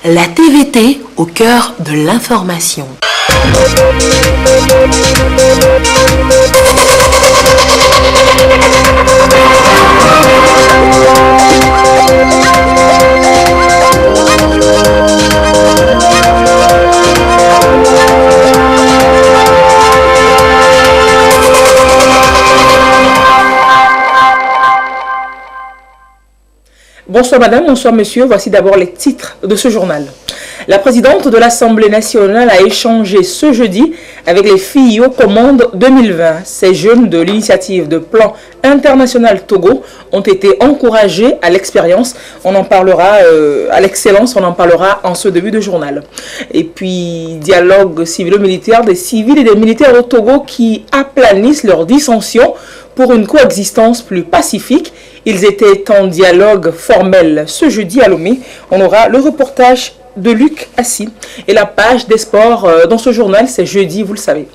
La TVT au cœur de l'information. Bonsoir madame, bonsoir monsieur, voici d'abord les titres de ce journal. La présidente de l'Assemblée nationale a échangé ce jeudi avec les filles aux commandes 2020. Ces jeunes de l'initiative de plan international Togo ont été encouragés à l'expérience. On en parlera à l'excellence, on en parlera en ce début de journal. Et puis, dialogue civilo-militaire des civils et des militaires au Togo qui aplanissent leurs dissensions pour une coexistence plus pacifique. Ils étaient en dialogue formel ce jeudi à Lomé. On aura le reportage de Luc Assis et la page des sports dans ce journal, c'est jeudi, vous le savez.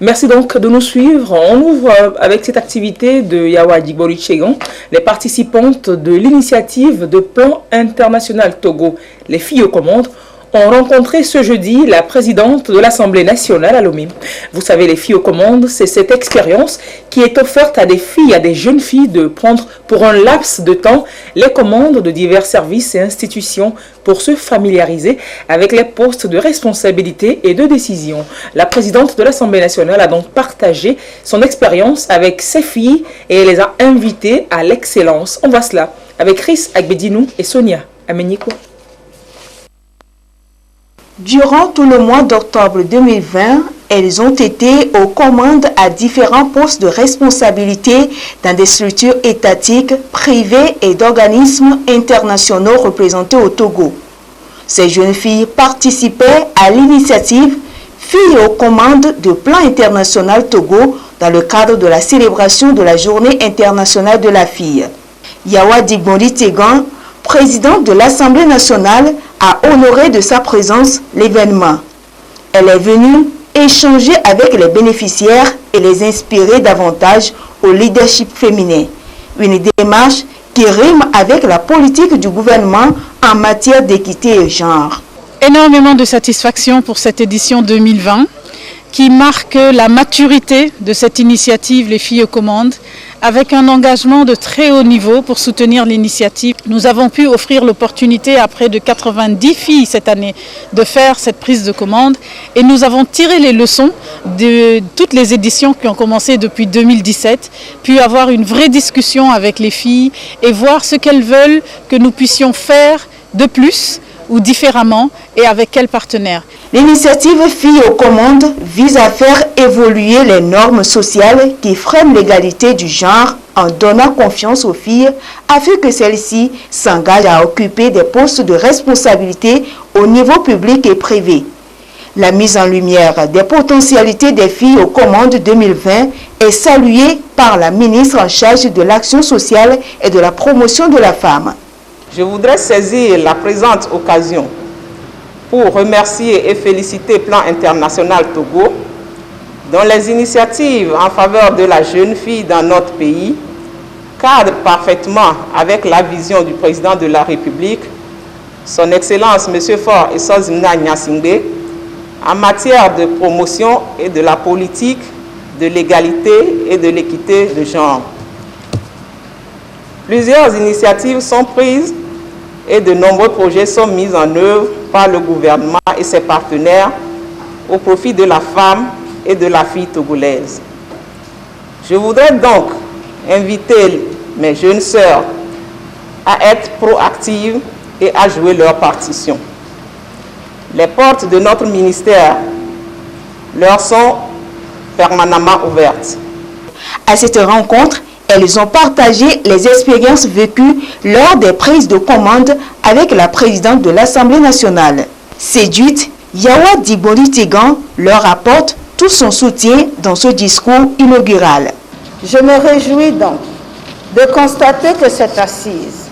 Merci donc de nous suivre. On ouvre avec cette activité de Yawa Digbori Tchegan. Les participantes de l'initiative de plan international Togo, les filles aux commandes, ont rencontré ce jeudi la présidente de l'Assemblée nationale à Lomé. Vous savez, les filles aux commandes, c'est cette expérience qui est offerte à des filles, à des jeunes filles de prendre pour un laps de temps les commandes de divers services et institutions pour se familiariser avec les postes de responsabilité et de décision. La présidente de l'Assemblée nationale a donc partagé son expérience avec ces filles et les a invitées à l'excellence. On voit cela avec Chris Agbedinou et Sonia Ameniko. Durant tout le mois d'octobre 2020, elles ont été aux commandes à différents postes de responsabilité dans des structures étatiques, privées et d'organismes internationaux représentés au Togo. Ces jeunes filles participaient à l'initiative Filles aux commandes de plan international Togo dans le cadre de la célébration de la Journée internationale de la fille. Yawa Digbori Tchegan, présidente de l'Assemblée nationale, a honoré de sa présence l'événement. Elle est venue échanger avec les bénéficiaires et les inspirer davantage au leadership féminin. Une démarche qui rime avec la politique du gouvernement en matière d'équité et genre. Énormément de satisfaction pour cette édition 2020 qui marque la maturité de cette initiative Les filles aux commandes, avec un engagement de très haut niveau pour soutenir l'initiative. Nous avons pu offrir l'opportunité à près de 90 filles cette année de faire cette prise de commande et nous avons tiré les leçons de toutes les éditions qui ont commencé depuis 2017, puis avoir une vraie discussion avec les filles et voir ce qu'elles veulent que nous puissions faire de plus ou différemment et avec quels partenaires. L'initiative Filles aux commandes vise à faire évoluer les normes sociales qui freinent l'égalité du genre en donnant confiance aux filles afin que celles-ci s'engagent à occuper des postes de responsabilité au niveau public et privé. La mise en lumière des potentialités des filles aux commandes 2020 est saluée par la ministre en charge de l'action sociale et de la promotion de la femme. Je voudrais saisir la présente occasion pour remercier et féliciter Plan International Togo, dont les initiatives en faveur de la jeune fille dans notre pays cadrent parfaitement avec la vision du président de la République, son Excellence M. Faure Essozimna Nyasingbe, en matière de promotion et de la politique de l'égalité et de l'équité de genre. Plusieurs initiatives sont prises et de nombreux projets sont mis en œuvre par le gouvernement et ses partenaires au profit de la femme et de la fille togolaise. Je voudrais donc inviter mes jeunes sœurs à être proactives et à jouer leur partition. Les portes de notre ministère leur sont permanemment ouvertes. À cette rencontre, elles ont partagé les expériences vécues lors des prises de commande avec la présidente de l'Assemblée nationale. Séduite, Yawa Digbori Tchegan leur apporte tout son soutien dans ce discours inaugural. Je me réjouis donc de constater que cette assise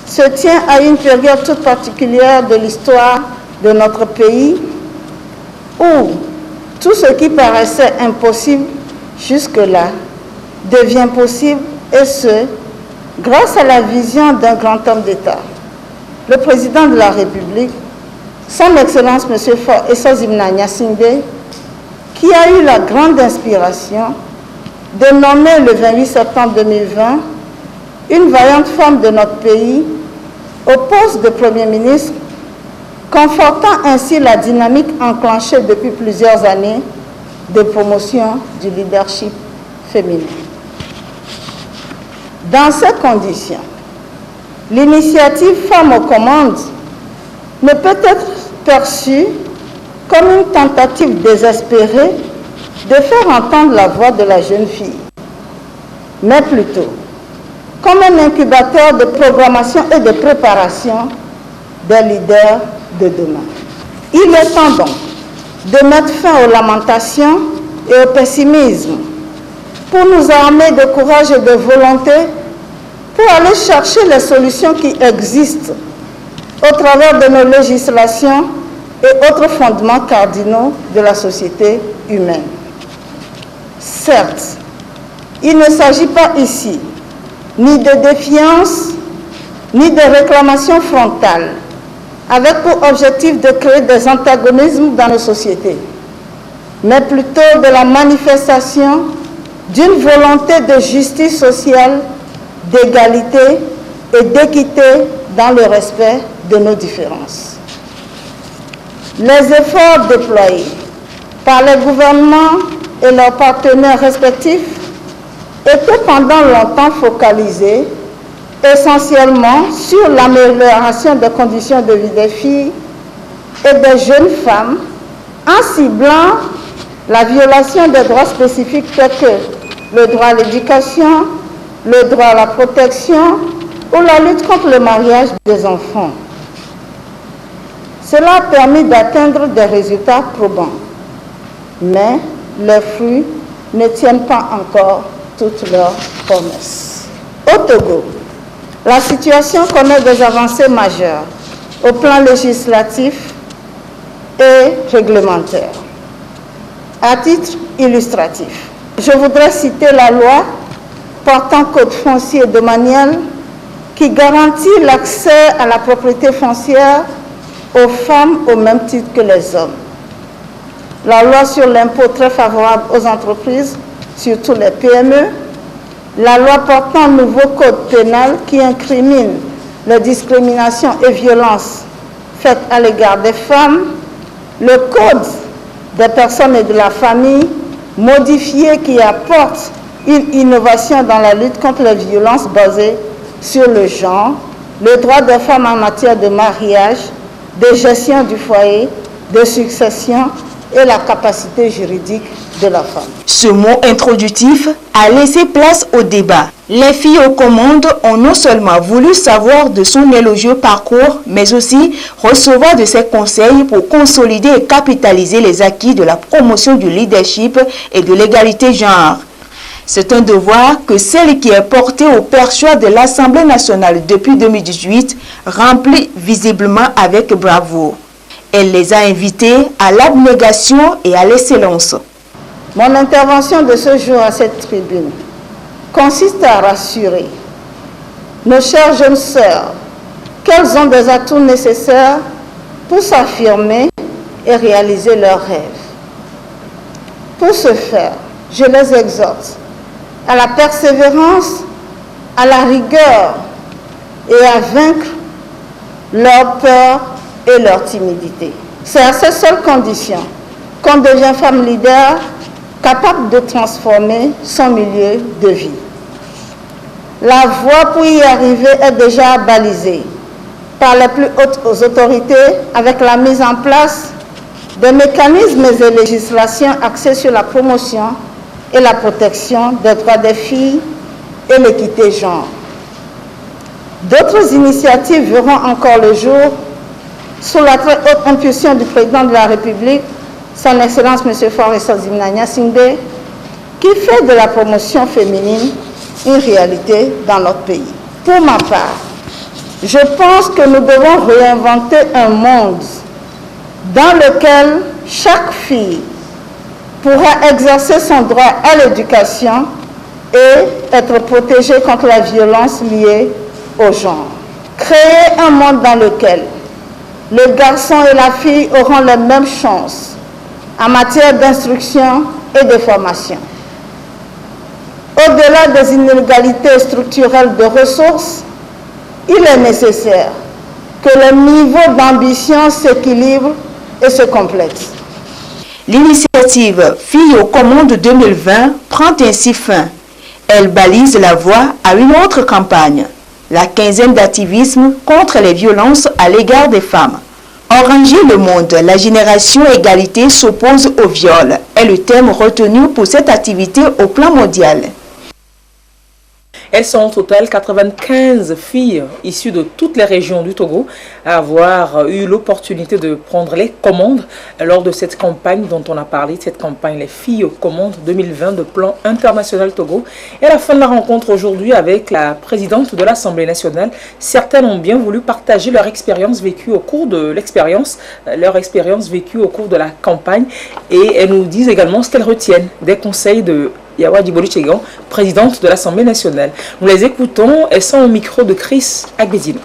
se tient à une période toute particulière de l'histoire de notre pays où tout ce qui paraissait impossible jusque-là devient possible, et ce, grâce à la vision d'un grand homme d'État, le président de la République, Son Excellence M. Faure Essozimna Gnassingbé, qui a eu la grande inspiration de nommer le 28 septembre 2020 une vaillante femme de notre pays au poste de Premier ministre, confortant ainsi la dynamique enclenchée depuis plusieurs années de promotion du leadership féminin. Dans ces conditions, l'initiative Femmes aux commandes ne peut être perçue comme une tentative désespérée de faire entendre la voix de la jeune fille, mais plutôt comme un incubateur de programmation et de préparation des leaders de demain. Il est temps donc de mettre fin aux lamentations et au pessimisme pour nous armer de courage et de volonté pour aller chercher les solutions qui existent au travers de nos législations et autres fondements cardinaux de la société humaine. Certes, il ne s'agit pas ici ni de défiance, ni de réclamation frontale, avec pour objectif de créer des antagonismes dans nos sociétés, mais plutôt de la manifestation d'une volonté de justice sociale, d'égalité et d'équité dans le respect de nos différences. Les efforts déployés par les gouvernements et leurs partenaires respectifs étaient pendant longtemps focalisés essentiellement sur l'amélioration des conditions de vie des filles et des jeunes femmes en ciblant la violation des droits spécifiques tels que le droit à l'éducation, le droit à la protection ou la lutte contre le mariage des enfants. Cela a permis d'atteindre des résultats probants, mais les fruits ne tiennent pas encore toutes leurs promesses. Au Togo, la situation connaît des avancées majeures au plan législatif et réglementaire. À titre illustratif, je voudrais citer la loi portant code foncier domanial qui garantit l'accès à la propriété foncière aux femmes au même titre que les hommes. La loi sur l'impôt très favorable aux entreprises, surtout les PME, la loi portant nouveau code pénal qui incrimine les discriminations et violences faites à l'égard des femmes, le code des personnes et de la famille modifié qui apporte une innovation dans la lutte contre les violences basées sur le genre, le droit des femmes en matière de mariage, de gestion du foyer, de succession et la capacité juridique de la femme. Ce mot introductif a laissé place au débat. Les filles aux commandes ont non seulement voulu savoir de son élogieux parcours, mais aussi recevoir de ses conseils pour consolider et capitaliser les acquis de la promotion du leadership et de l'égalité genre. C'est un devoir que celle qui est portée au perchoir de l'Assemblée nationale depuis 2018 remplit visiblement avec bravoure. Elle les a invités à l'abnégation et à l'excellence. Mon intervention de ce jour à cette tribune consiste à rassurer nos chères jeunes sœurs qu'elles ont des atouts nécessaires pour s'affirmer et réaliser leurs rêves. Pour ce faire, je les exhorte à la persévérance, à la rigueur et à vaincre leur peur et leur timidité. C'est à ces seules conditions qu'on devient femme leader capable de transformer son milieu de vie. La voie pour y arriver est déjà balisée par les plus hautes autorités avec la mise en place des mécanismes et législations axés sur la promotion et la protection des droits des filles et l'équité genre. D'autres initiatives verront encore le jour sous la très haute impulsion du président de la République, son Excellence M. Faure Essozimna Gnassingbé, qui fait de la promotion féminine une réalité dans notre pays. Pour ma part, je pense que nous devons réinventer un monde dans lequel chaque fille pourra exercer son droit à l'éducation et être protégée contre la violence liée au genre. Créer un monde dans lequel le garçon et la fille auront les mêmes chances en matière d'instruction et de formation. Au-delà des inégalités structurelles de ressources, il est nécessaire que le niveau d'ambition s'équilibre et se complète. L'initiative Filles aux commandes 2020 prend ainsi fin. Elle balise la voie à une autre campagne, la quinzaine d'activisme contre les violences à l'égard des femmes. Enranger le monde, la génération égalité s'oppose au viol est le thème retenu pour cette activité au plan mondial. Elles sont au total 95 filles issues de toutes les régions du Togo à avoir eu l'opportunité de prendre les commandes lors de cette campagne dont on a parlé, cette campagne Les filles aux commandes 2020 de plan international Togo. Et à la fin de la rencontre aujourd'hui avec la présidente de l'Assemblée nationale, certaines ont bien voulu partager leur expérience vécue au cours de la campagne, et elles nous disent également ce qu'elles retiennent des conseils de Yawa Djiboli Tchegan, présidente de l'Assemblée nationale. Nous les écoutons, elles sont au micro de Chris Agbezino.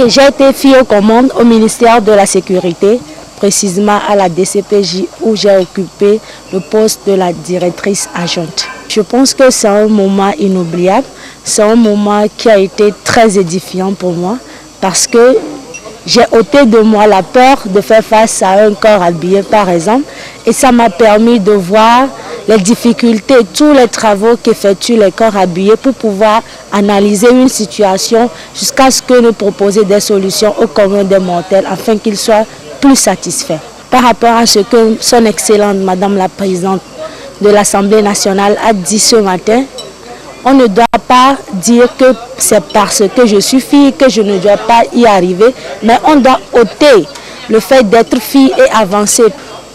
J'ai été fille aux commandes au ministère de la Sécurité, précisément à la DCPJ où j'ai occupé le poste de la directrice adjointe. Je pense que c'est un moment inoubliable, c'est un moment qui a été très édifiant pour moi parce que j'ai ôté de moi la peur de faire face à un corps habillé par exemple, et ça m'a permis de voir les difficultés, tous les travaux qu'effectuent les corps habillés pour pouvoir analyser une situation jusqu'à ce que nous proposions des solutions au commun des mortels afin qu'ils soient plus satisfaits. Par rapport à ce que son Excellente Madame la Présidente de l'Assemblée nationale a dit ce matin, on ne doit pas dire que c'est parce que je suis fille que je ne dois pas y arriver, mais on doit ôter le fait d'être fille et avancer.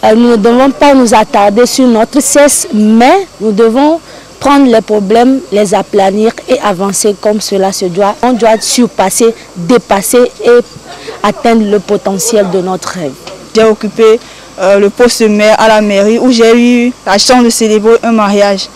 Nous ne devons pas nous attarder sur notre sexe, mais nous devons prendre les problèmes, les aplanir et avancer comme cela se doit. On doit surpasser, dépasser et atteindre le potentiel de notre rêve. J'ai occupé le poste de maire à la mairie où j'ai eu la chance de célébrer un mariage.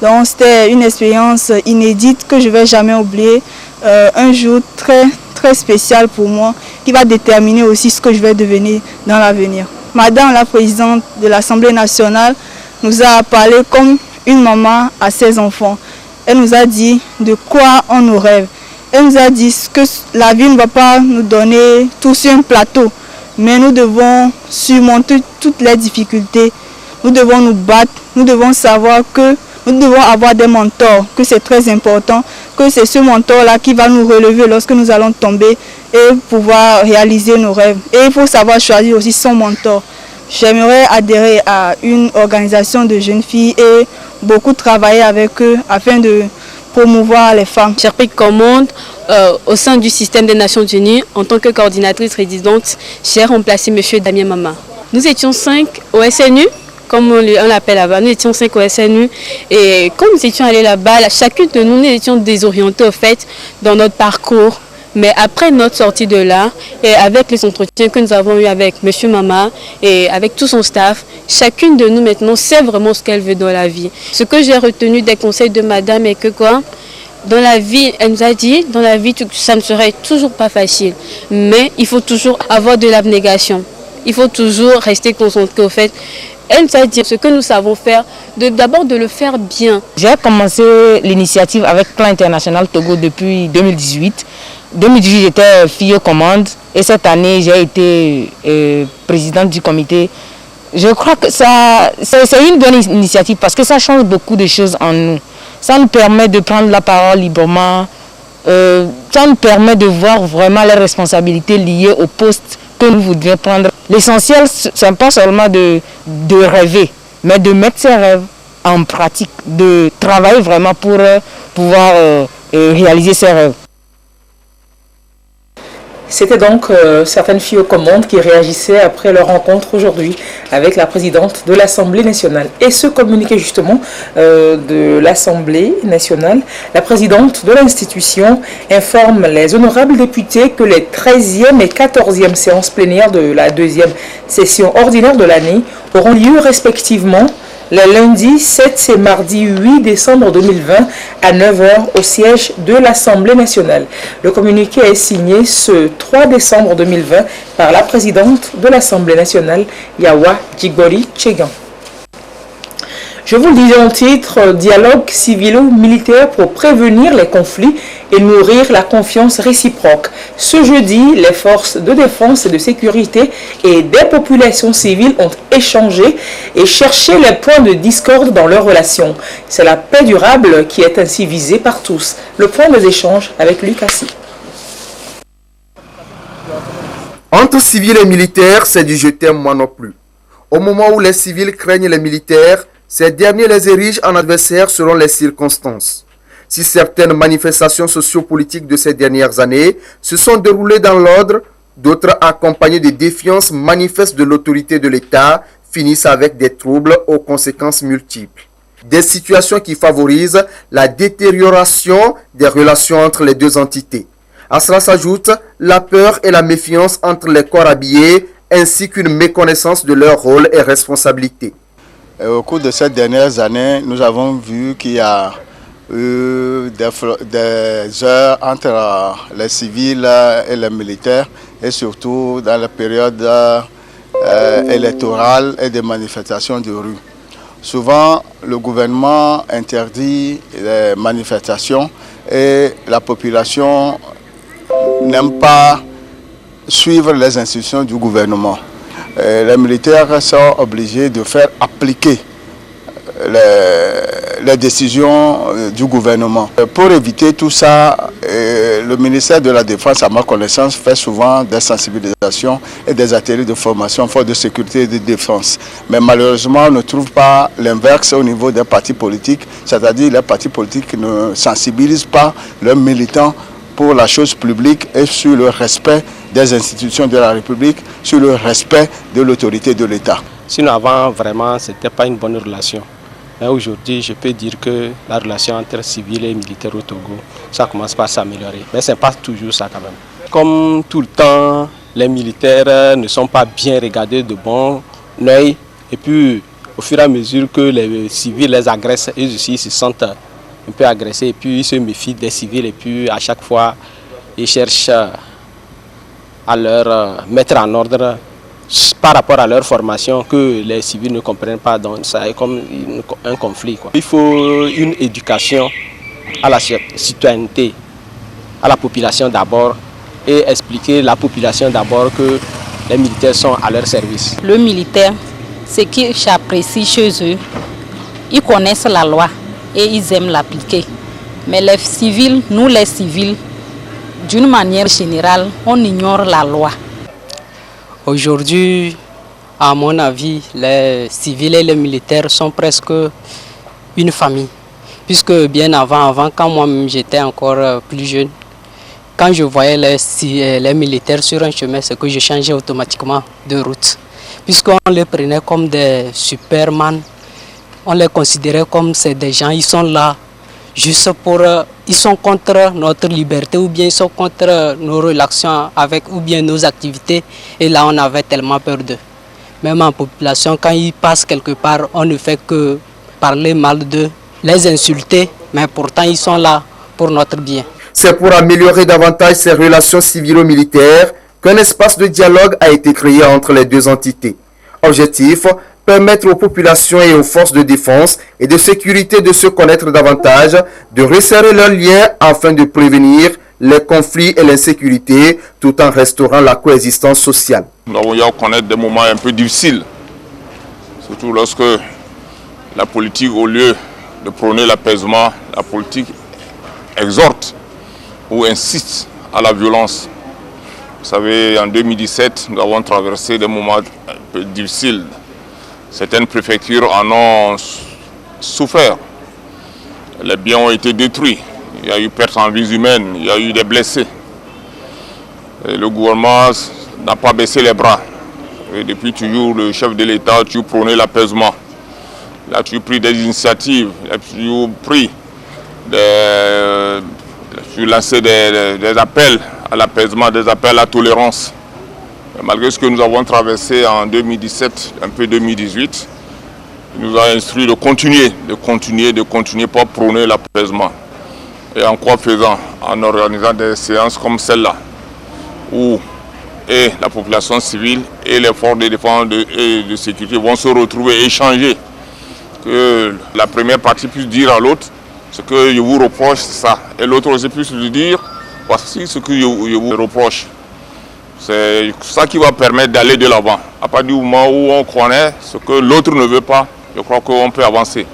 Donc c'était une expérience inédite que je ne vais jamais oublier. Un jour très, très spécial pour moi qui va déterminer aussi ce que je vais devenir dans l'avenir. Madame la présidente de l'Assemblée nationale nous a parlé comme une maman à ses enfants. Elle nous a dit de quoi on nous rêve. Elle nous a dit que la vie ne va pas nous donner tout sur un plateau, mais nous devons surmonter toutes les difficultés. Nous devons nous battre, nous devons savoir que nous devons avoir des mentors, que c'est très important, que c'est ce mentor-là qui va nous relever lorsque nous allons tomber et pouvoir réaliser nos rêves. Et il faut savoir choisir aussi son mentor. J'aimerais adhérer à une organisation de jeunes filles et beaucoup travailler avec eux afin de promouvoir les femmes. J'ai pris commande au sein du système des Nations Unies. En tant que coordinatrice résidente, j'ai remplacé M. Damien Mama. Nous étions 5 au SNU. Comme on l'appelle là-bas, nous étions 5 au SNU et comme nous étions allés là-bas, chacune de nous étions désorientés au fait dans notre parcours. Mais après notre sortie de là, et avec les entretiens que nous avons eus avec M. Mama et avec tout son staff, chacune de nous maintenant sait vraiment ce qu'elle veut dans la vie. Ce que j'ai retenu des conseils de madame est que quoi ? Dans la vie, elle nous a dit, dans la vie, ça ne serait toujours pas facile. Mais il faut toujours avoir de l'abnégation. Il faut toujours rester concentré au fait. Elle nous a dit ce que nous savons faire, d'abord de le faire bien. J'ai commencé l'initiative avec Plan International Togo depuis 2018. 2018, j'étais fille aux commandes et cette année, j'ai été présidente du comité. Je crois que c'est une bonne initiative parce que ça change beaucoup de choses en nous. Ça nous permet de prendre la parole librement. Ça nous permet de voir vraiment les responsabilités liées au poste que nous voudrions prendre. L'essentiel, ce n'est pas seulement de rêver, mais de mettre ses rêves en pratique, de travailler vraiment pour pouvoir réaliser ses rêves. C'était donc certaines filles aux commandes qui réagissaient après leur rencontre aujourd'hui avec la présidente de l'Assemblée nationale. Et ce communiqué justement de l'Assemblée nationale, la présidente de l'institution informe les honorables députés que les 13e et 14e séances plénières de la deuxième session ordinaire de l'année auront lieu respectivement les lundis 7 et mardi 8 décembre 2020 à 9h au siège de l'Assemblée nationale. Le communiqué est signé ce 3 décembre 2020 par la présidente de l'Assemblée nationale, Yawa Djigori Tchegan. Je vous le disais en titre, dialogue civilo-militaire pour prévenir les conflits et nourrir la confiance réciproque. Ce jeudi, les forces de défense et de sécurité et des populations civiles ont échangé et cherché les points de discorde dans leurs relations. C'est la paix durable qui est ainsi visée par tous. Le point des échanges avec Luc Assis. Entre civils et militaires, c'est du je t'aime moi non plus. Au moment où les civils craignent les militaires, ces derniers les érigent en adversaires selon les circonstances. Si certaines manifestations sociopolitiques de ces dernières années se sont déroulées dans l'ordre, d'autres accompagnées de défiances manifestes de l'autorité de l'État finissent avec des troubles aux conséquences multiples. Des situations qui favorisent la détérioration des relations entre les deux entités. À cela s'ajoute la peur et la méfiance entre les corps habillés ainsi qu'une méconnaissance de leur rôle et responsabilité. Au cours de ces dernières années, nous avons vu qu'il y a eu des heures entre les civils et les militaires, et surtout dans la période électorale et des manifestations de rue. Souvent, le gouvernement interdit les manifestations et la population n'aime pas suivre les instructions du gouvernement. Les militaires sont obligés de faire appliquer les décisions du gouvernement. Pour éviter tout ça, le ministère de la Défense, à ma connaissance, fait souvent des sensibilisations et des ateliers de formation force de sécurité et de défense. Mais malheureusement, on ne trouve pas l'inverse au niveau des partis politiques, c'est-à-dire les partis politiques ne sensibilisent pas leurs militants pour la chose publique et sur le respect des institutions de la République, sur le respect de l'autorité de l'État. Sinon avant, vraiment, ce n'était pas une bonne relation. Mais aujourd'hui, je peux dire que la relation entre civils et militaires au Togo, ça commence par s'améliorer. Mais ce n'est pas toujours ça quand même. Comme tout le temps, les militaires ne sont pas bien regardés de bon œil. Et puis, au fur et à mesure que les civils les agressent, eux aussi se sentent un peu agressés. Et puis, ils se méfient des civils. Et puis, à chaque fois, ils cherchent à leur mettre en ordre par rapport à leur formation que les civils ne comprennent pas. Donc ça est comme un conflit, quoi. Il faut une éducation à la citoyenneté, à la population d'abord, et expliquer à la population d'abord que les militaires sont à leur service. Le militaire, ce que j'apprécie chez eux, ils connaissent la loi et ils aiment l'appliquer. Mais les civils, nous les civils, d'une manière générale, on ignore la loi. Aujourd'hui, à mon avis, les civils et les militaires sont presque une famille. Puisque bien avant quand moi-même j'étais encore plus jeune, quand je voyais les militaires sur un chemin, c'est que je changeais automatiquement de route. Puisqu'on les prenait comme des superman, on les considérait comme des gens, ils sont là juste pour... ils sont contre notre liberté ou bien ils sont contre nos relations avec ou bien nos activités. Et là, on avait tellement peur d'eux. Même en population, quand ils passent quelque part, on ne fait que parler mal d'eux, les insulter, mais pourtant ils sont là pour notre bien. C'est pour améliorer davantage ces relations civilo-militaires qu'un espace de dialogue a été créé entre les deux entités. Objectif, permettre aux populations et aux forces de défense et de sécurité de se connaître davantage, de resserrer leurs liens afin de prévenir les conflits et l'insécurité tout en restaurant la coexistence sociale. Nous avons eu à connaître des moments un peu difficiles, surtout lorsque la politique, au lieu de prôner l'apaisement, la politique exhorte ou insiste à la violence. Vous savez, en 2017, nous avons traversé des moments un peu difficiles. Certaines préfectures en ont souffert. Les biens ont été détruits. Il y a eu perte en vies humaines, il y a eu des blessés. Et le gouvernement n'a pas baissé les bras. Et depuis toujours, le chef de l'État a toujours prôné l'apaisement. Il a toujours pris des initiatives, il a toujours pris lancé des appels à l'apaisement, des appels à la tolérance. Et malgré ce que nous avons traversé en 2017, un peu 2018, Il nous a instruit de continuer, pour prôner l'apaisement. Et en quoi faisant? En organisant des séances comme celle-là, où la population civile et les forces de défense et de sécurité vont se retrouver et échanger. Que la première partie puisse dire à l'autre ce que je vous reproche, c'est ça. Et l'autre aussi puisse lui dire voici ce que je vous reproche. C'est ça qui va permettre d'aller de l'avant. À partir du moment où on connaît ce que l'autre ne veut pas, je crois qu'on peut avancer.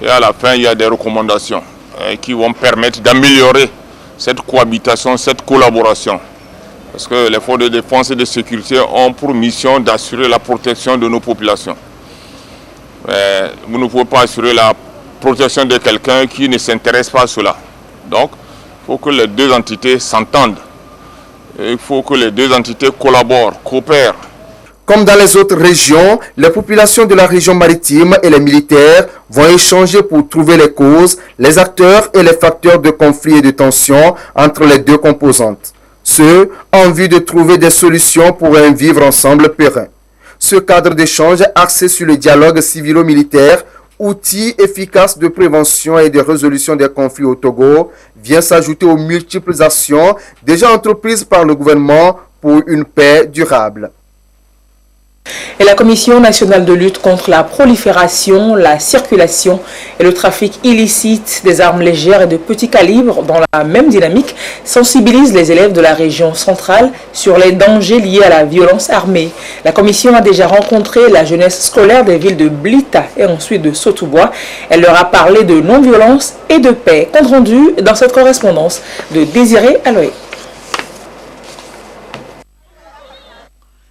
Et à la fin, il y a des recommandations qui vont permettre d'améliorer cette cohabitation, cette collaboration. Parce que les forces de défense et de sécurité ont pour mission d'assurer la protection de nos populations. Mais vous ne pouvez pas assurer la protection de quelqu'un qui ne s'intéresse pas à cela. Donc, il faut que les deux entités s'entendent. Il faut que les deux entités collaborent, coopèrent. Comme dans les autres régions, les populations de la région maritime et les militaires vont échanger pour trouver les causes, les acteurs et les facteurs de conflit et de tension entre les deux composantes. Ce, en vue de trouver des solutions pour un vivre ensemble périn. Ce cadre d'échange axé sur le dialogue civilo-militaire, outil efficace de prévention et de résolution des conflits au Togo, vient s'ajouter aux multiples actions déjà entreprises par le gouvernement pour une paix durable. Et la Commission nationale de lutte contre la prolifération, la circulation et le trafic illicite des armes légères et de petit calibre dans la même dynamique sensibilise les élèves de la région centrale sur les dangers liés à la violence armée. La Commission a déjà rencontré la jeunesse scolaire des villes de Blita et ensuite de Sotoubois. Elle leur a parlé de non-violence et de paix. Compte rendu dans cette correspondance de Désiré Aloé.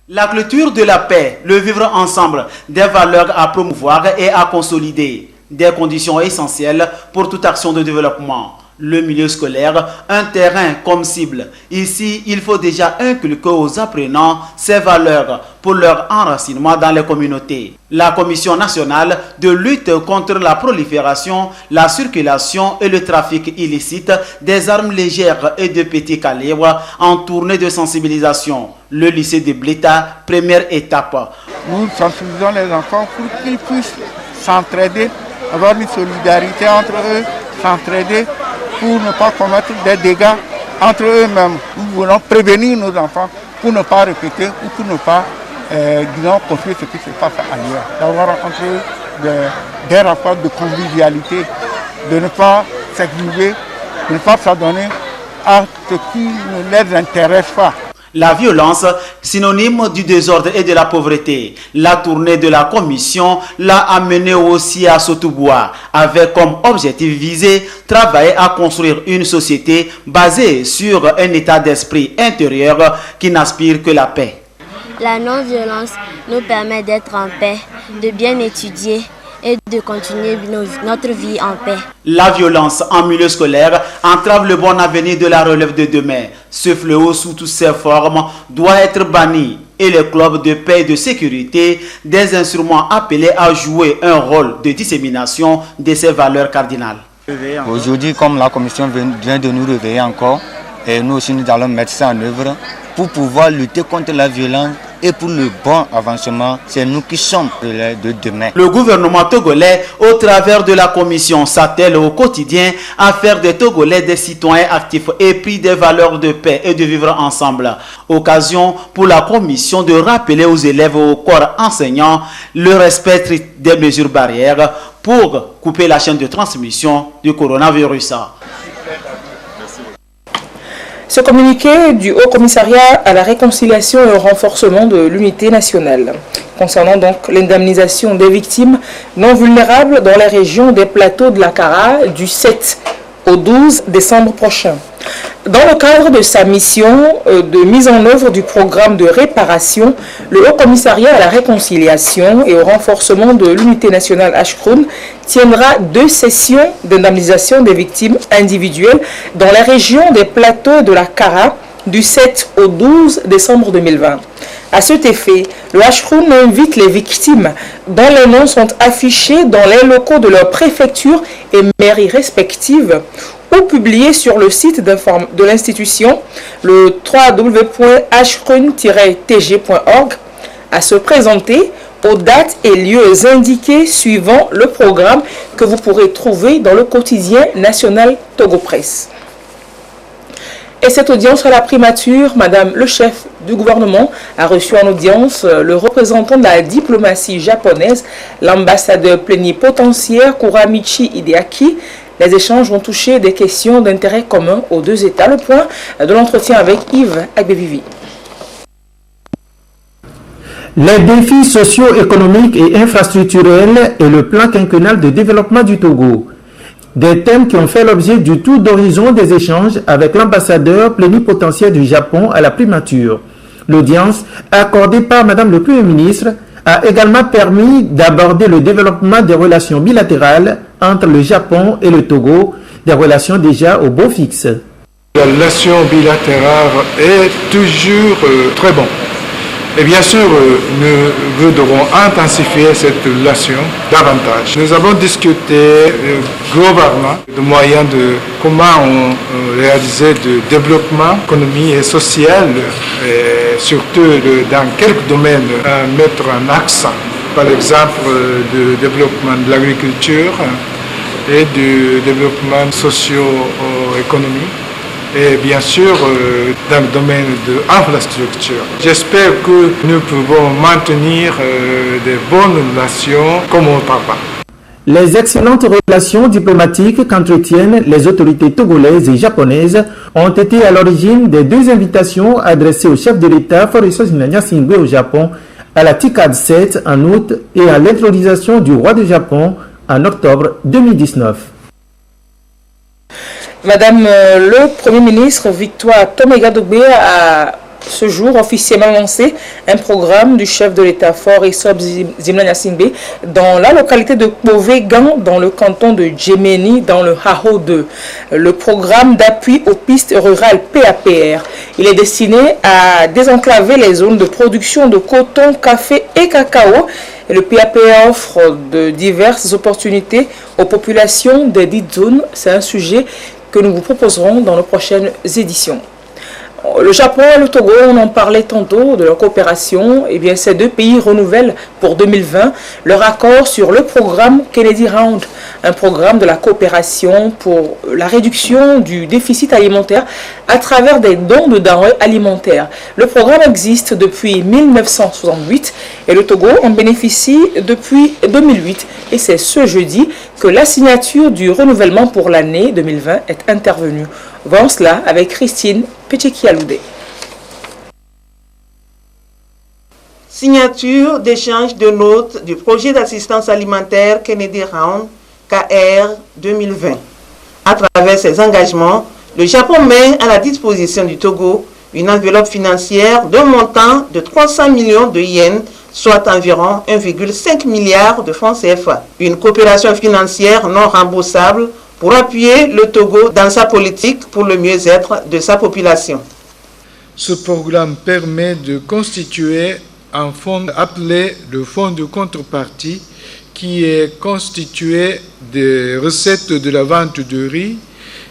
La culture de la paix, le vivre ensemble, des valeurs à promouvoir et à consolider, des conditions essentielles pour toute action de développement. Le milieu scolaire, un terrain comme cible. Ici, il faut déjà inculquer aux apprenants ces valeurs pour leur enracinement dans les communautés. La Commission nationale de lutte contre la prolifération, la circulation et le trafic illicite des armes légères et de petit calibre en tournée de sensibilisation. Le lycée de Blita, première étape. Nous sensibilisons les enfants pour qu'ils puissent s'entraider, avoir une solidarité entre eux, s'entraider pour ne pas commettre des dégâts entre eux-mêmes. Nous voulons prévenir nos enfants pour ne pas répéter ou pour ne pas construire ce qui se passe ailleurs. D'avoir entre eux des rapports de convivialité, de ne pas s'exhiber, de ne pas s'adonner à ce qui ne les intéresse pas. La violence, synonyme du désordre et de la pauvreté. La tournée de la commission l'a amené aussi à Sotoubois, avec comme objectif visé travailler à construire une société basée sur un état d'esprit intérieur qui n'aspire que la paix. La non-violence nous permet d'être en paix, de bien étudier et de continuer notre vie en paix. La violence en milieu scolaire entrave le bon avenir de la relève de demain. Ce fléau sous toutes ses formes doit être banni et les clubs de paix et de sécurité des instruments appelés à jouer un rôle de dissémination de ces valeurs cardinales. Aujourd'hui, comme la commission vient de nous réveiller encore, et nous aussi nous allons mettre ça en œuvre pour pouvoir lutter contre la violence et pour le bon avancement, c'est nous qui sommes de demain. Le gouvernement togolais, au travers de la commission, s'attelle au quotidien à faire des Togolais des citoyens actifs épris des valeurs de paix et de vivre ensemble. Occasion pour la commission de rappeler aux élèves et au corps enseignant le respect des mesures barrières pour couper la chaîne de transmission du coronavirus. Ce communiqué du Haut Commissariat à la réconciliation et au renforcement de l'unité nationale, concernant donc l'indemnisation des victimes non vulnérables dans les régions des plateaux de la Kara du 7 au 12 décembre prochain. Dans le cadre de sa mission de mise en œuvre du programme de réparation, le Haut Commissariat à la réconciliation et au renforcement de l'unité nationale Ashkroun tiendra 2 sessions d'indemnisation des victimes individuelles dans les régions des plateaux de la Kara du 7 au 12 décembre 2020. À cet effet, le Ashkroun invite les victimes dont les noms sont affichés dans les locaux de leur préfecture et mairie respectives ou publiés sur le site de l'institution, le www.ashkroun-tg.org, à se présenter aux dates et lieux indiqués suivant le programme que vous pourrez trouver dans le quotidien national Togo Presse. Et cette audience à la primature, Madame le chef du gouvernement a reçu en audience le représentant de la diplomatie japonaise, l'ambassadeur plénipotentiaire Kuramichi Hideaki. Les échanges ont touché des questions d'intérêt commun aux deux États. Le point de l'entretien avec Yves Agbevivi. Les défis socio-économiques et infrastructurels et le plan quinquennal de développement du Togo. Des thèmes qui ont fait l'objet du tour d'horizon des échanges avec l'ambassadeur plénipotentiaire du Japon à la primature. L'audience accordée par Madame le Premier ministre a également permis d'aborder le développement des relations bilatérales entre le Japon et le Togo, des relations déjà au beau fixe. La relation bilatérale est toujours très bonne. Et bien sûr, nous voudrons intensifier cette relation davantage. Nous avons discuté globalement de moyens de comment réaliser le développement économique et social, et surtout dans quelques domaines mettre un accent. Par exemple, le développement de l'agriculture et du développement socio-économique. Et bien sûr, dans le domaine de l'infrastructure. J'espère que nous pouvons maintenir de bonnes relations comme auparavant. Les excellentes relations diplomatiques qu'entretiennent les autorités togolaises et japonaises ont été à l'origine des deux invitations adressées au chef de l'État Faure Gnassingbé au Japon à la TICAD 7 en août et à l'intronisation du roi du Japon en octobre 2019. Madame le Premier ministre Victoire Toméga-Dogbe a ce jour officiellement lancé un programme du chef de l'État Faure Gnassingbé dans la localité de Kpové-Gan dans le canton de Djéméni dans le Hao 2. Le programme d'appui aux pistes rurales PAPR. Il est destiné à désenclaver les zones de production de coton, café et cacao. Et le PAPR offre de diverses opportunités aux populations des dites zones. C'est un sujet que nous vous proposerons dans nos prochaines éditions. Le Japon et le Togo, on en parlait tantôt de leur coopération. Eh bien, ces deux pays renouvellent pour 2020 leur accord sur le programme Kennedy Round, un programme de la coopération pour la réduction du déficit alimentaire à travers des dons de denrées alimentaires. Le programme existe depuis 1968 et le Togo en bénéficie depuis 2008. Et c'est ce jeudi que la signature du renouvellement pour l'année 2020 est intervenue. Voyons cela avec Christine Péchekialoudé. Signature d'échange de notes du projet d'assistance alimentaire Kennedy Round KR 2020. À travers ces engagements, le Japon met à la disposition du Togo une enveloppe financière d'un montant de 300 millions de yens, soit environ 1,5 milliard de francs CFA. Une coopération financière non remboursable pour appuyer le Togo dans sa politique pour le mieux-être de sa population. Ce programme permet de constituer un fonds appelé le fonds de contrepartie qui est constitué des recettes de la vente de riz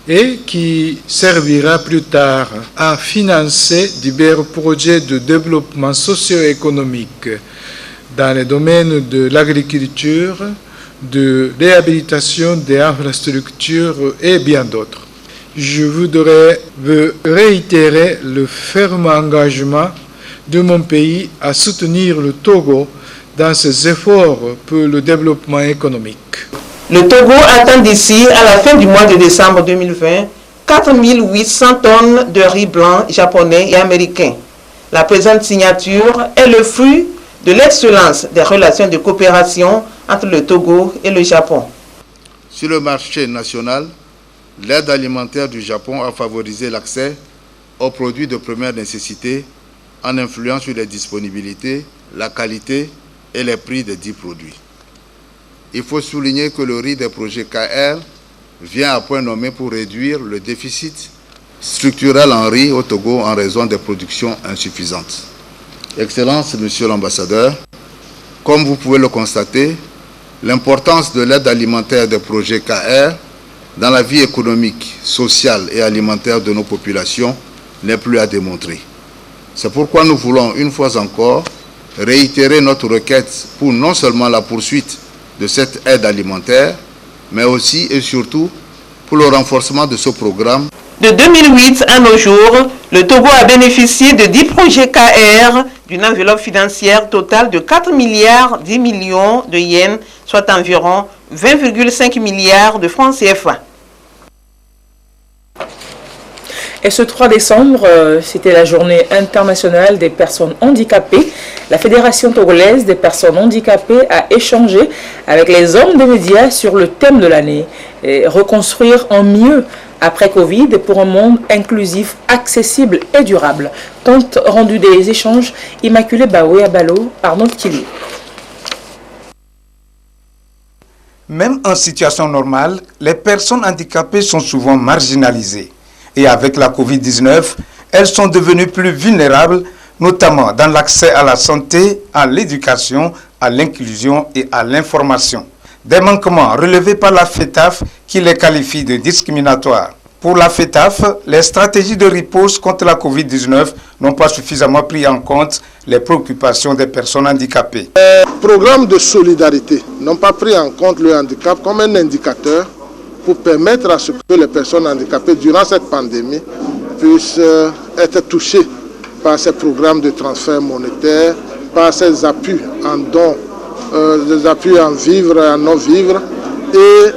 et qui servira plus tard à financer divers projets de développement socio-économique dans les domaines de l'agriculture, de réhabilitation des infrastructures et bien d'autres. Je voudrais réitérer le ferme engagement de mon pays à soutenir le Togo dans ses efforts pour le développement économique. Le Togo attend d'ici à la fin du mois de décembre 2020 4 800 tonnes de riz blanc japonais et américain. La présente signature est le fruit de l'excellence des relations de coopération entre le Togo et le Japon. Sur le marché national, l'aide alimentaire du Japon a favorisé l'accès aux produits de première nécessité en influant sur les disponibilités, la qualité et les prix des dits produits. Il faut souligner que le riz des projets KR vient à point nommé pour réduire le déficit structurel en riz au Togo en raison des productions insuffisantes. Excellences, Monsieur l'ambassadeur, comme vous pouvez le constater, l'importance de l'aide alimentaire des projets KR dans la vie économique, sociale et alimentaire de nos populations n'est plus à démontrer. C'est pourquoi nous voulons une fois encore réitérer notre requête pour non seulement la poursuite de cette aide alimentaire, mais aussi et surtout pour le renforcement de ce programme. De 2008 à nos jours, le Togo a bénéficié de 10 projets KR d'une enveloppe financière totale de 4 milliards 10 millions de yens, soit environ 20,5 milliards de francs CFA. Et ce 3 décembre, c'était la journée internationale des personnes handicapées. La Fédération togolaise des personnes handicapées a échangé avec les hommes des médias sur le thème de l'année, reconstruire en mieux après Covid pour un monde inclusif, accessible et durable. Compte rendu des échanges, Immaculée Baoué Abalo, Arnaud Kili. Même en situation normale, les personnes handicapées sont souvent marginalisées. Et avec la Covid-19, elles sont devenues plus vulnérables, notamment dans l'accès à la santé, à l'éducation, à l'inclusion et à l'information. Des manquements relevés par la FETAF qui les qualifie de discriminatoires. Pour la FETAF, les stratégies de riposte contre la Covid-19 n'ont pas suffisamment pris en compte les préoccupations des personnes handicapées. Les programmes de solidarité n'ont pas pris en compte le handicap comme un indicateur pour permettre à ce que les personnes handicapées, durant cette pandémie, puissent être touchées par ces programmes de transfert monétaire, par ces appuis en dons, des appuis en vivre et en non-vivre, et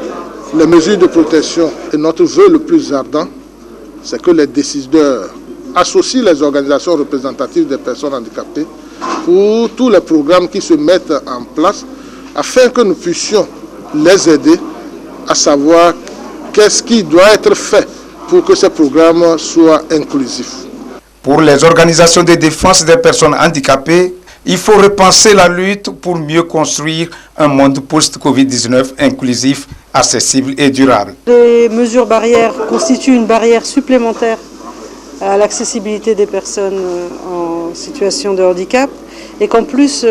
les mesures de protection. Et notre vœu le plus ardent, c'est que les décideurs associent les organisations représentatives des personnes handicapées pour tous les programmes qui se mettent en place, afin que nous puissions les aider à savoir qu'est-ce qui doit être fait pour que ces programmes soient inclusifs. Pour les organisations de défense des personnes handicapées, il faut repenser la lutte pour mieux construire un monde post-Covid-19 inclusif, accessible et durable. Les mesures barrières constituent une barrière supplémentaire à l'accessibilité des personnes en situation de handicap et qu'en plus,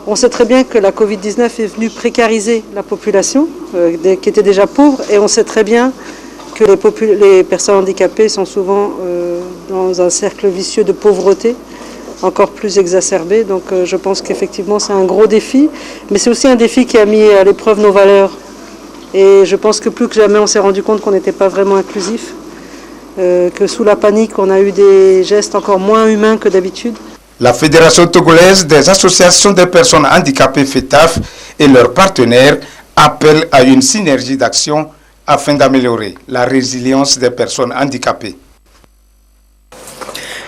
on sait très bien que la Covid-19 est venue précariser la population qui était déjà pauvre, et on sait très bien que les personnes handicapées sont souvent dans un cercle vicieux de pauvreté encore plus exacerbé. Donc je pense qu'effectivement c'est un gros défi, mais c'est aussi un défi qui a mis à l'épreuve nos valeurs. Et je pense que plus que jamais on s'est rendu compte qu'on n'était pas vraiment inclusif, que sous la panique on a eu des gestes encore moins humains que d'habitude. La Fédération togolaise des associations des personnes handicapées FETAF et leurs partenaires appellent à une synergie d'action afin d'améliorer la résilience des personnes handicapées.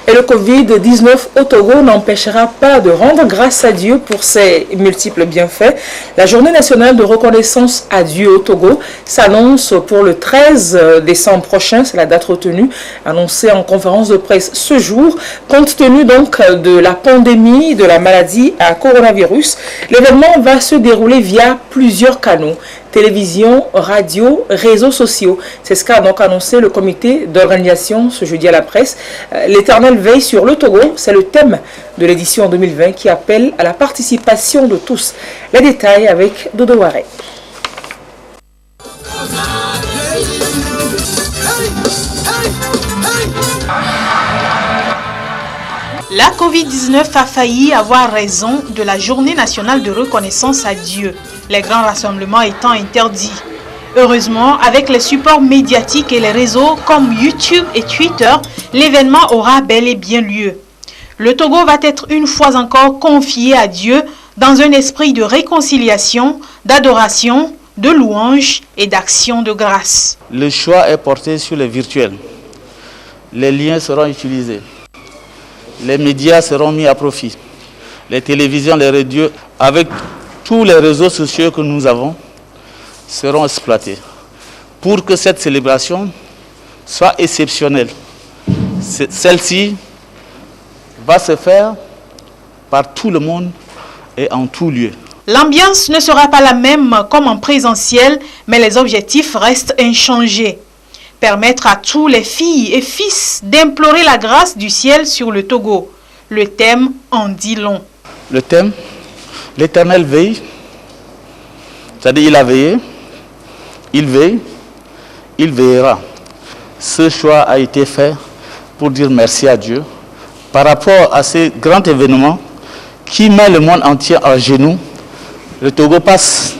Et le Covid-19 au Togo n'empêchera pas de rendre grâce à Dieu pour ses multiples bienfaits. La journée nationale de reconnaissance à Dieu au Togo s'annonce pour le 13 décembre prochain. C'est la date retenue, annoncée en conférence de presse ce jour. Compte tenu donc de la pandémie de la maladie à coronavirus, l'événement va se dérouler via plusieurs canaux. Télévision, radio, réseaux sociaux. C'est ce qu'a donc annoncé le comité d'organisation ce jeudi à la presse. L'éternelle veille sur le Togo, c'est le thème de l'édition 2020 qui appelle à la participation de tous. Les détails avec Dodo Waré. La Covid-19 a failli avoir raison de la journée nationale de reconnaissance à Dieu, les grands rassemblements étant interdits. Heureusement, avec les supports médiatiques et les réseaux comme YouTube et Twitter, l'événement aura bel et bien lieu. Le Togo va être une fois encore confié à Dieu dans un esprit de réconciliation, d'adoration, de louange et d'action de grâce. Le choix est porté sur les virtuels. Les liens seront utilisés. Les médias seront mis à profit. Les télévisions, les radios, avec tous les réseaux sociaux que nous avons, seront exploités pour que cette célébration soit exceptionnelle. Celle-ci va se faire par tout le monde et en tout lieu. L'ambiance ne sera pas la même comme en présentiel, mais les objectifs restent inchangés. Permettre à tous les filles et fils d'implorer la grâce du ciel sur le Togo. Le thème en dit long. Le thème, l'Éternel veille, c'est-à-dire il a veillé, il veille, il veillera. Ce choix a été fait pour dire merci à Dieu par rapport à ces grands événements qui met le monde entier à genoux. Le Togo passe,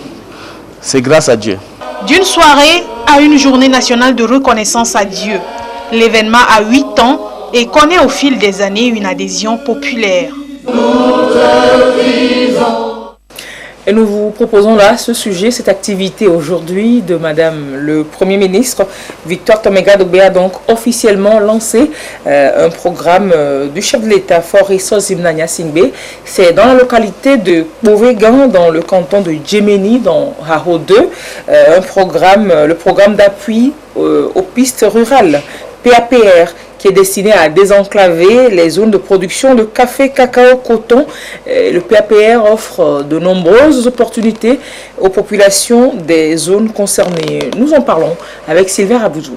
c'est grâce à Dieu. D'une soirée à une journée nationale de reconnaissance à Dieu, l'événement a 8 ans et connaît au fil des années une adhésion populaire. Et nous vous proposons là ce sujet, cette activité aujourd'hui de Madame le Premier ministre. Victoire Tomega Dobé a donc officiellement lancé un programme du chef de l'État Foriso Zimnanya Singbe. C'est dans la localité de Bovégan, dans le canton de Djéméni, dans Haro 2, le programme d'appui aux pistes rurales, PAPR, qui est destiné à désenclaver les zones de production de café, cacao, coton. Le PAPR offre de nombreuses opportunités aux populations des zones concernées. Nous en parlons avec Sylvain Abouzou.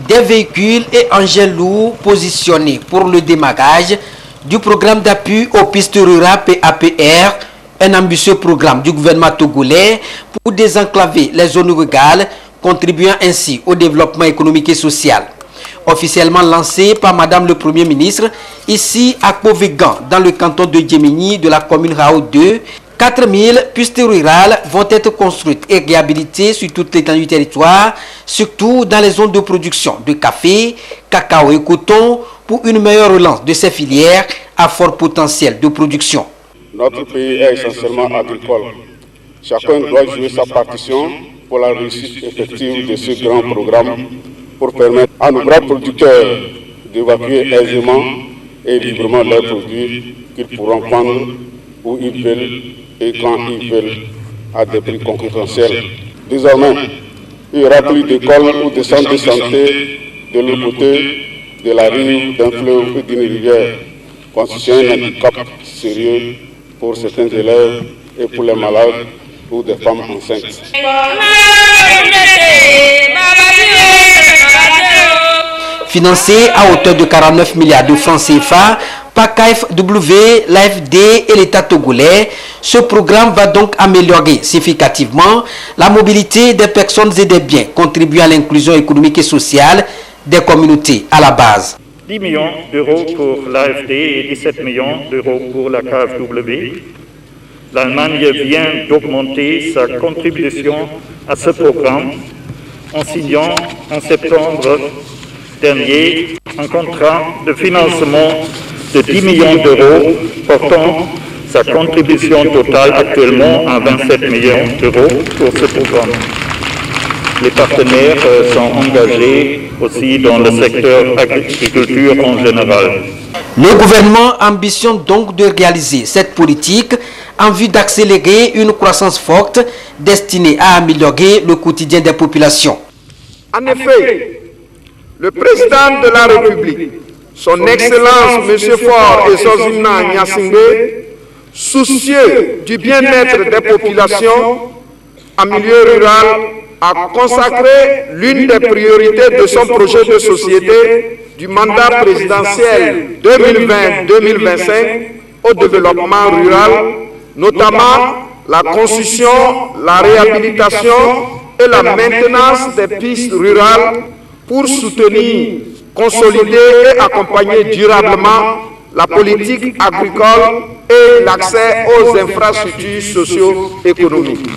Des véhicules et engins lourds positionnés pour le démarrage du programme d'appui aux pistes rurales PAPR, un ambitieux programme du gouvernement togolais pour désenclaver les zones rurales, contribuant ainsi au développement économique et social. Officiellement lancé par Madame le Premier ministre, ici à Bovégan, dans le canton de Djéméni de la commune Rao 2, 4000 pistes rurales vont être construites et réhabilitées sur toute l'étendue du territoire, surtout dans les zones de production de café, cacao et coton, pour une meilleure relance de ces filières à fort potentiel de production. Notre pays est essentiellement agricole. Chacun doit jouer sa partition pour la réussite effective de ce grand programme pour permettre à nos grands producteurs d'évacuer aisément et librement leurs produits qu'ils pourront vendre où ils veulent et quand ils veulent à des prix concurrentiels. Désormais, il n'y aura plus d'écoles ou de centres de santé de l'autre côté de la rive d'un fleuve ou d'une rivière, constituant un handicap sérieux pour certains élèves et pour les malades ou des femmes enceintes. Financé à hauteur de 49 milliards de francs CFA par KfW, l'AFD et l'État togolais, ce programme va donc améliorer significativement la mobilité des personnes et des biens, contribuant à l'inclusion économique et sociale des communautés à la base. 10 millions d'euros pour l'AFD et 17 millions d'euros pour la KfW. L'Allemagne vient d'augmenter sa contribution à ce programme en signant en septembre dernier un contrat de financement de 10 millions d'euros, portant sa contribution totale actuellement à 27 millions d'euros pour ce programme. Les partenaires sont engagés aussi dans le secteur agriculture en général. Le gouvernement ambitionne donc de réaliser cette politique en vue d'accélérer une croissance forte destinée à améliorer le quotidien des populations. En effet, le président de la République, son Excellence M. Faure Esozimna Nyasingbe, soucieux du bien-être des populations en milieu rural, a consacré l'une des priorités de son projet de société du mandat présidentiel 2020-2025 au développement rural, notamment la construction, la réhabilitation et la maintenance des pistes rurales pour soutenir, consolider et accompagner durablement la politique agricole et l'accès aux infrastructures socio-économiques.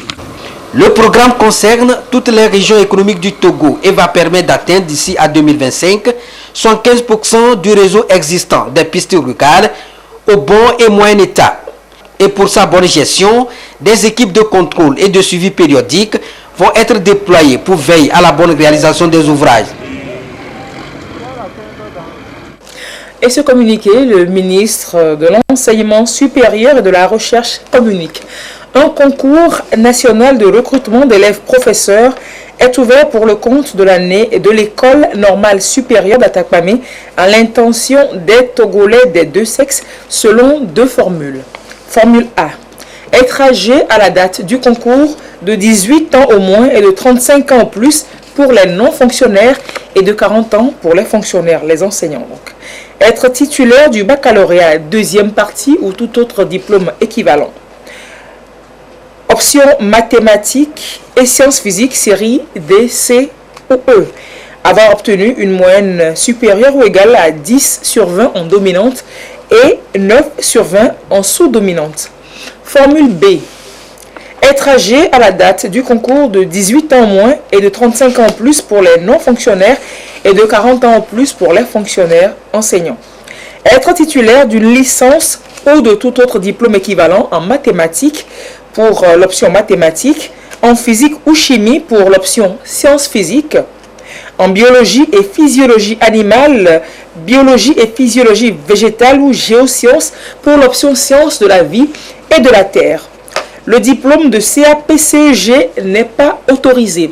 Le programme concerne toutes les régions économiques du Togo et va permettre d'atteindre d'ici à 2025 75% du réseau existant des pistes rurales au bon et moyen état. Et pour sa bonne gestion, des équipes de contrôle et de suivi périodique vont être déployées pour veiller à la bonne réalisation des ouvrages. Et ce communiqué, le ministre de l'Enseignement supérieur et de la Recherche communique. Un concours national de recrutement d'élèves professeurs est ouvert pour le compte de l'année de l'école normale supérieure d'Atakpamé à l'intention des Togolais des deux sexes selon deux formules. Formule A. Être âgé à la date du concours de 18 ans au moins et de 35 ans au plus pour les non-fonctionnaires et de 40 ans pour les fonctionnaires, les enseignants. Donc. Être titulaire du baccalauréat deuxième partie ou tout autre diplôme équivalent. Option mathématiques et sciences physiques, série D, C ou E. avoir obtenu une moyenne supérieure ou égale à 10 sur 20 en dominante et 9 sur 20 en sous-dominante. Formule B. Être âgé à la date du concours de 18 ans moins et de 35 ans en plus pour les non-fonctionnaires et de 40 ans en plus pour les fonctionnaires enseignants. Être titulaire d'une licence ou de tout autre diplôme équivalent en mathématiques pour l'option mathématiques, en physique ou chimie pour l'option sciences physiques, en biologie et physiologie animale, biologie et physiologie végétale ou géosciences pour l'option sciences de la vie et de la terre. Le diplôme de CAPCG n'est pas autorisé.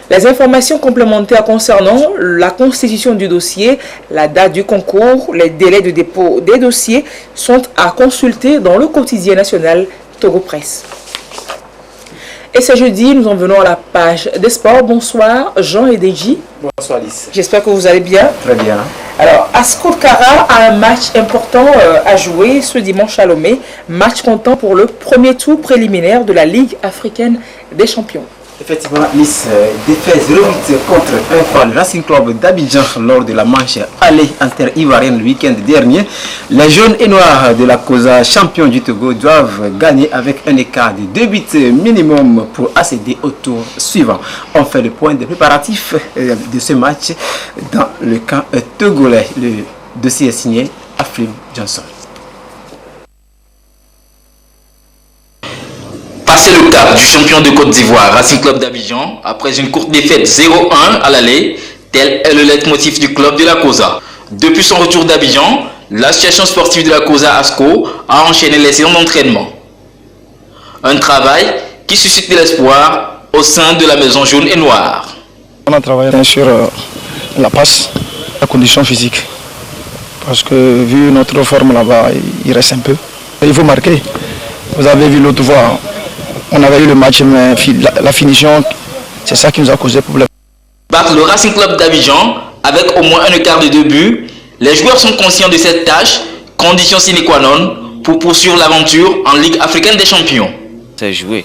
Les informations complémentaires concernant la constitution du dossier, la date du concours, les délais de dépôt des dossiers sont à consulter dans le quotidien national Togo Presse. Et ce jeudi, nous en venons à la page des sports. Bonsoir Jean et Deji. Bonsoir Alice. J'espère que vous allez bien. Très bien. Alors, Asco Kara a un match important à jouer ce dimanche à Lomé. Match comptant pour le premier tour préliminaire de la Ligue africaine des champions. Effectivement, Nice défait 0-8 contre un fois le Racing Club d'Abidjan lors de la manche aller inter-ivoirienne le week-end dernier. Les jaunes et noirs de la COSA, champions du Togo, doivent gagner avec un écart de 2 buts minimum pour accéder au tour suivant. On fait le point des préparatifs de ce match dans le camp togolais. Le dossier est signé Aflim Johnson. Passé le cap du champion de Côte d'Ivoire, Racing Club d'Abidjan, après une courte défaite 0-1 à l'aller, tel est le leitmotiv du club de la COSA. Depuis son retour d'Abidjan, l'association sportive de la COSA ASCO a enchaîné les séances d'entraînement. Un travail qui suscite de l'espoir au sein de la maison jaune et noire. On a travaillé bien sûr la passe, la condition physique, parce que vu notre forme là-bas, il reste un peu. Il faut marquer. Vous avez vu l'autre fois. On avait eu le match, mais la finition, c'est ça qui nous a causé problème. Battre le Racing Club d'Abidjan avec au moins un écart de 2 buts, les joueurs sont conscients de cette tâche, condition sine qua non pour poursuivre l'aventure en Ligue africaine des champions. C'est joué,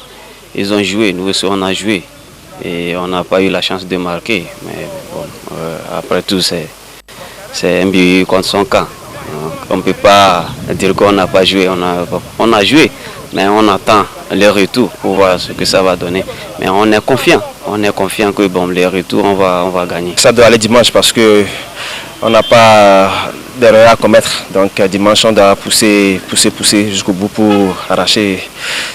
ils ont joué, nous aussi on a joué et on n'a pas eu la chance de marquer. Mais bon, après tout, c'est un but contre son camp. On ne peut pas dire qu'on n'a pas joué, on a joué. Mais on attend le retour pour voir ce que ça va donner. Mais on est confiant que bon, les retours, on va gagner. Ça doit aller dimanche parce qu'on n'a pas d'erreur à commettre. Donc dimanche, on doit pousser jusqu'au bout pour arracher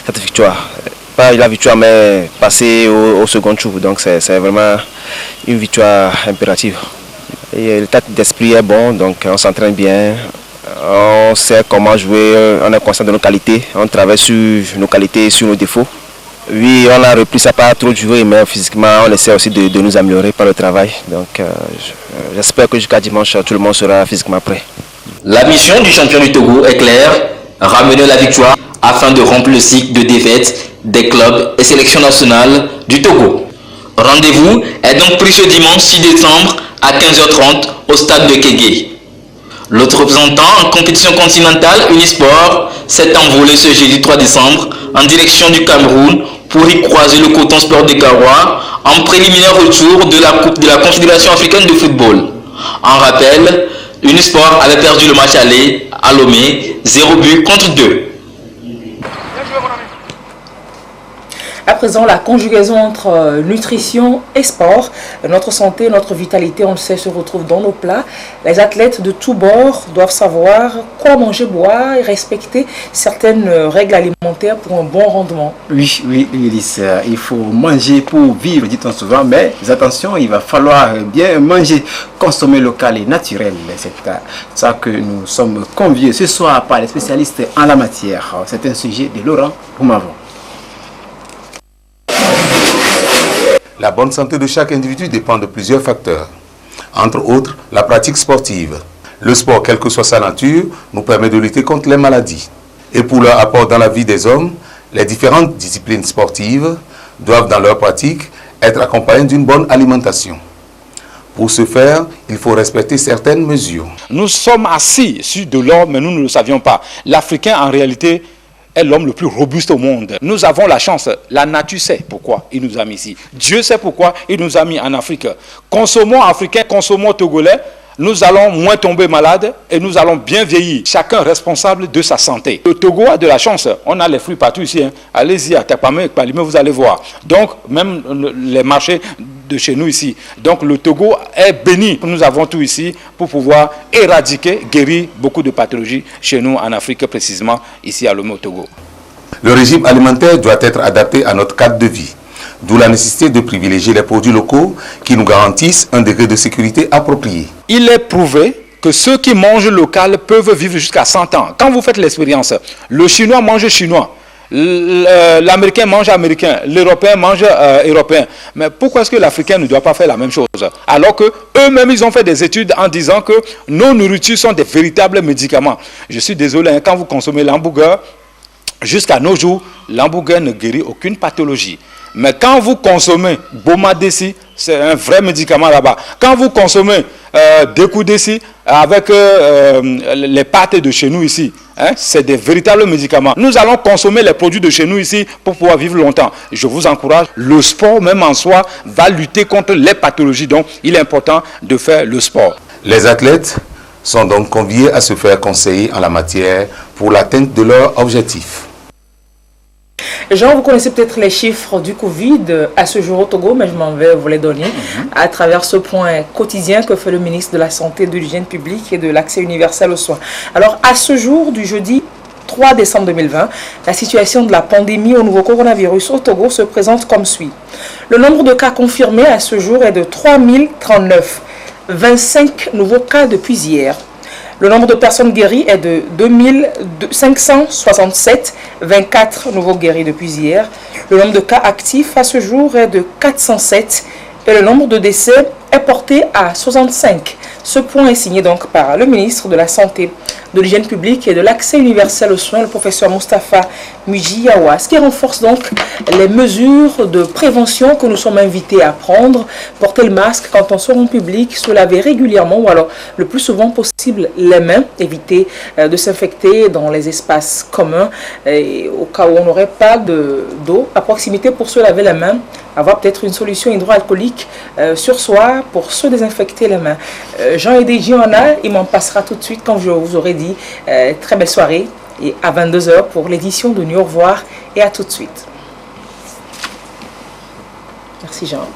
cette victoire. Pas la victoire, mais passer au second tour. Donc c'est vraiment une victoire impérative. Et l'état d'esprit est bon, donc on s'entraîne bien. On sait comment jouer, on est conscient de nos qualités, on travaille sur nos qualités et sur nos défauts. Oui, on a repris ça pas trop jouer, mais physiquement, on essaie aussi de nous améliorer par le travail. Donc j'espère que jusqu'à dimanche, tout le monde sera physiquement prêt. La mission du champion du Togo est claire, ramener la victoire afin de rompre le cycle de défaites des clubs et sélections nationales du Togo. Rendez-vous est donc pris ce dimanche 6 décembre à 15h30 au stade de Kégué. L'autre représentant en compétition continentale, Unisport, s'est envolé ce jeudi 3 décembre en direction du Cameroun pour y croiser le Coton Sport de Garoua en préliminaire retour de la Coupe de la Confédération africaine de football. En rappel, Unisport avait perdu le match aller à Lomé, 0 but contre 2. À présent, la conjugaison entre nutrition et sport. Notre santé, notre vitalité, on le sait, se retrouve dans nos plats. Les athlètes de tous bords doivent savoir quoi manger, boire et respecter certaines règles alimentaires pour un bon rendement. Oui, Ulysse, il faut manger pour vivre, dit-on souvent, mais attention, il va falloir bien manger, consommer local et naturel. C'est ça que nous sommes conviés ce soir par les spécialistes en la matière. C'est un sujet de Laurent Boumavon. La bonne santé de chaque individu dépend de plusieurs facteurs. Entre autres, la pratique sportive. Le sport, quelle que soit sa nature, nous permet de lutter contre les maladies. Et pour leur apport dans la vie des hommes, les différentes disciplines sportives doivent, dans leur pratique, être accompagnées d'une bonne alimentation. Pour ce faire, il faut respecter certaines mesures. Nous sommes assis sur de l'or, mais nous ne le savions pas. L'Africain, en réalité, est l'homme le plus robuste au monde. Nous avons la chance. La nature sait pourquoi il nous a mis ici. Dieu sait pourquoi il nous a mis en Afrique. Consommons africains, consommons togolais. Nous allons moins tomber malades et nous allons bien vieillir. Chacun responsable de sa santé. Le Togo a de la chance. On a les fruits partout ici. Allez-y à Tapamé, Palimé, vous allez voir. Donc, même les marchés de chez nous ici. Donc, le Togo est béni. Nous avons tout ici pour pouvoir éradiquer, guérir beaucoup de pathologies chez nous en Afrique, précisément ici à Lomé au Togo. Le régime alimentaire doit être adapté à notre cadre de vie. D'où la nécessité de privilégier les produits locaux qui nous garantissent un degré de sécurité approprié. Il est prouvé que ceux qui mangent local peuvent vivre jusqu'à 100 ans. Quand vous faites l'expérience, le Chinois mange chinois, l'Américain mange américain, l'Européen mange européen. Mais pourquoi est-ce que l'Africain ne doit pas faire la même chose? Alors que eux-mêmes, ils ont fait des études en disant que nos nourritures sont des véritables médicaments. Je suis désolé, hein, quand vous consommez l'hamburger, jusqu'à nos jours, l'hamburger ne guérit aucune pathologie. Mais quand vous consommez Bomadessi, c'est un vrai médicament là-bas. Quand vous consommez Dekoudessi avec les pâtes de chez nous ici, hein, c'est des véritables médicaments. Nous allons consommer les produits de chez nous ici pour pouvoir vivre longtemps. Je vous encourage. Le sport même en soi va lutter contre les pathologies. Donc, il est important de faire le sport. Les athlètes sont donc conviés à se faire conseiller en la matière pour l'atteinte de leurs objectifs. Jean, vous connaissez peut-être les chiffres du Covid à ce jour au Togo, mais je m'en vais vous les donner à travers ce point quotidien que fait le ministre de la Santé, de l'Hygiène publique et de l'Accès universel aux soins. Alors, à ce jour du jeudi 3 décembre 2020, la situation de la pandémie au nouveau coronavirus au Togo se présente comme suit. Le nombre de cas confirmés à ce jour est de 3039, 25 nouveaux cas depuis hier. Le nombre de personnes guéries est de 2567, 24 nouveaux guéris depuis hier. Le nombre de cas actifs à ce jour est de 407 et le nombre de décès est porté à 65. Ce point est signé donc par le ministre de la Santé, de l'Hygiène publique et de l'Accès universel aux soins, le professeur Moustapha Mujiyawa, ce qui renforce donc les mesures de prévention que nous sommes invités à prendre. Porter le masque quand on sort en public, se laver régulièrement ou alors le plus souvent possible les mains, éviter de s'infecter dans les espaces communs et au cas où on n'aurait pas d'eau à proximité pour se laver les mains, avoir peut-être une solution hydroalcoolique sur soi pour se désinfecter les mains. Jean Edéji en a, il m'en passera tout de suite quand je vous aurai dit très belle soirée et à 22h pour l'édition de Nuit. Au revoir et à tout de suite. Merci Jean.